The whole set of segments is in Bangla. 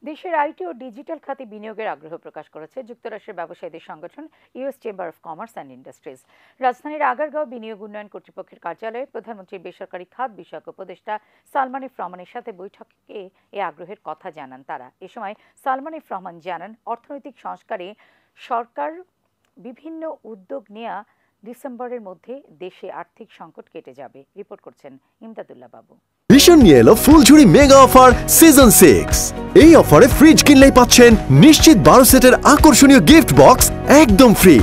দেশের আইটি ও ডিজিটাল খাতে বিনিয়োগের আগ্রহ প্রকাশ করেছে যুক্তরাষ্ট্রের ব্যবসায়ীদের সংগঠন US chamber of commerce and industries. রাজধানীর আগারগাঁও বিনিয়োগ উন্নয়ন কর্তৃপক্ষের কার্যালয়ে প্রধানমন্ত্রীর বেসরকারি খাত বিষয়ক উপদেষ্টা সালমান এফ রহমানের সাথে বৈঠকে এ আগ্রহের কথা জানান তারা। এ সময় সালমান এফ রহমান জানান, অর্থনৈতিক সংস্কারে সরকার বিভিন্ন উদ্যোগ নেওয়া ডিসেম্বরের মধ্যে দেশে আর্থিক সংকট কেটে যাবে। রিপোর্ট করছেন ইমদাদুল্লাহ বাবু। ভীষণ নিয়ে এলো ফুলঝুরি মেগা অফার সিজন 6। এই অফারে ফ্রিজ কিনলেই পাচ্ছেন নিশ্চিত 12 সেটের আকর্ষণীয় গিফট বক্স একদম ফ্রি।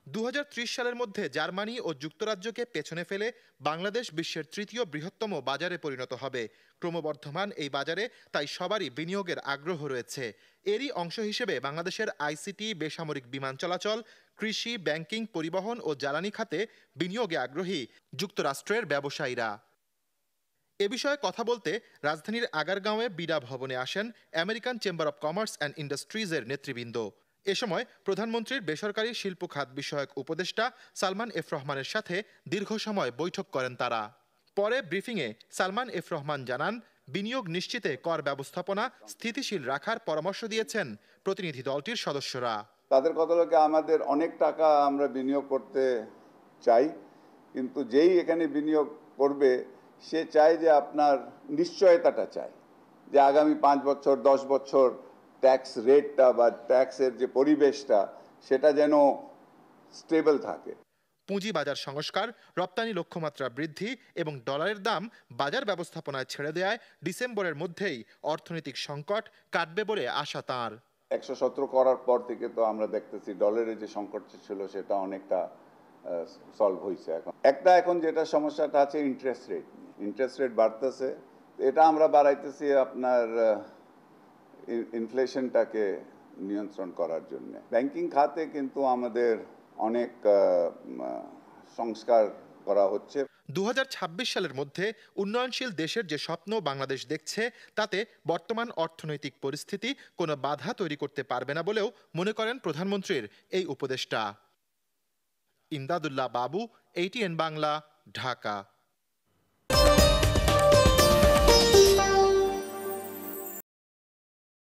2030 সালের মধ্যে জার্মানি ও যুক্তরাজ্যকে পেছনে ফেলে বাংলাদেশ বিশ্বের তৃতীয় বৃহত্তম বাজারে পরিণত হবে। ক্রমবর্ধমান এই বাজারে তাই সবারই বিনিয়োগের আগ্রহ রয়েছে। এরই অংশ হিসেবে বাংলাদেশের আইসিটি, বেসামরিক বিমান চলাচল, কৃষি, ব্যাংকিং, পরিবহন ও জ্বালানি খাতে বিনিয়োগে আগ্রহী যুক্তরাষ্ট্রের ব্যবসায়ীরা। এ বিষয়ে কথা বলতে রাজধানীর আগারগাঁওয়ে বিডা ভবনে আসেন American chamber of commerce and ইন্ডাস্ট্রিজের নেতৃবৃন্দ। এ সময় প্রধানমন্ত্রীর বেসরকারি শিল্প খাত বিষয়ক উপদেষ্টা সালমান এফ রহমানের সাথে দীর্ঘ সময় বৈঠক করেন তারা। পরে ব্রিফিংয়ে সালমান এফ রহমান জানান, বিনিয়োগ নিশ্চিতে কর ব্যবস্থাপনা স্থিতিশীল রাখার পরামর্শ দিয়েছেন প্রতিনিধি দলটির সদস্যরা। তাদের কথা হলো আমাদের অনেক টাকা আমরা বিনিয়োগ করতে চাই, কিন্তু যেই এখানে বিনিয়োগ করবে সে চায় যে আপনার নিশ্চয়তাটা চায় যে আগামী 5 বছর 10 বছর ট্যাক্স রেটটা বা ট্যাক্সের যে পরিবেশটা সেটা যেন স্টেবল থাকে। পুঁজিবাজার সংস্কার, রপ্তানি লক্ষ্যমাত্রা বৃদ্ধি এবং ডলারের দাম বাজার ব্যবস্থাপনায় ছেড়ে দেয় ডিসেম্বরের মধ্যেই অর্থনৈতিক সংকট কাটবে বলে আশা তাঁর। 117 করার পর থেকে তো আমরা দেখতেছি ডলারের যে সংকট ছিল সেটা অনেকটা সলভ হয়েছে। এখন যেটা সমস্যাটা আছে ইন্টারেস্ট রেট বাড়তেছে, এটা আমরা বাড়াইতেছি আপনার ইনফ্লেশনটাকে নিয়ন্ত্রণ করার জন্য। ব্যাংকিং খাতে কিন্তু আমাদের অনেক সংস্কার করা হচ্ছে। 2026 সালের মধ্যে উন্নয়নশীল দেশের যে স্বপ্ন বাংলাদেশ দেখছে তাতে বর্তমান অর্থনৈতিক পরিস্থিতি কোনো বাধা তৈরি করতে পারবে না বলেও মনে করেন প্রধানমন্ত্রীর এই উপদেষ্টা। ইমদাদুল্লাহ বাবু, ATN বাংলা, ঢাকা।